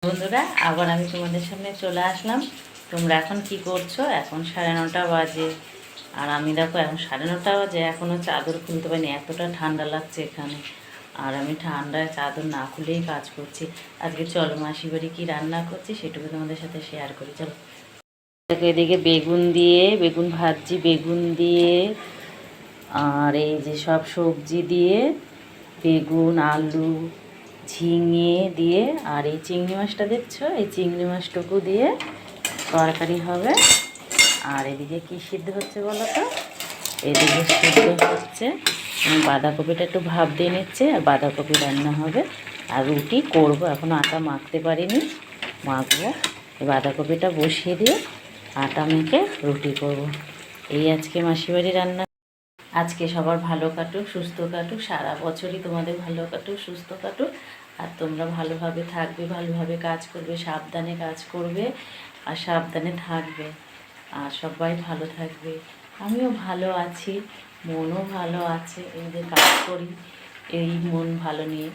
বন্ধুরা, আবার আমি তোমাদের সামনে চলে আসলাম। তোমরা এখন কি করছো? এখন 9:30 বাজে। আর আমি দেখো এখন 9:30 বাজে, এখনও চাদর খুলতে পারিনি, এতটা ঠান্ডা লাগছে এখানে। আর আমি ঠান্ডায় চাদর না খুলেই কাজ করছি। আজকে চলো মাসি বাড়ি কী রান্না করছি সেটুকু তোমাদের সাথে শেয়ার করি। চলো, দেখো এদিকে বেগুন ভাজছি, বেগুন দিয়ে আর এই যে সব সবজি দিয়ে, বেগুন, আলু, ঝিঙে দিয়ে, আর এই চিংড়ি মাছটা দেখছো, এই চিংড়ি মাছটুকু দিয়ে তরকারি হবে। আর এদিকে কি সিদ্ধ হচ্ছে বলো তো? এদিকে সিদ্ধ হচ্ছে বাঁধাকপিটা, একটু ভাপ দিয়ে নিচ্ছে, আর বাঁধাকপি রান্না হবে। আর রুটি করব, এখন আটা মাখতে পারিনি, মাখবো। এই বাঁধাকপিটা বসিয়ে দিয়ে আটা মেখে রুটি করব। এই আজকে মাসিবাড়ি রান্না। আজকে সবার ভালো কাটুক, সুস্থ কাটুক, সারা বছরই তোমাদের ভালো কাটুক, সুস্থ কাটুক। আর তোমরা ভালোভাবে থাকবে, ভালোভাবে কাজ করবে, সাবধানে কাজ করবে আর সাবধানে থাকবে। আর সবাই ভালো থাকবে। আমিও ভালো আছি, মনও ভালো আছে, এই যে কাজ করি এই মন ভালো নিয়ে।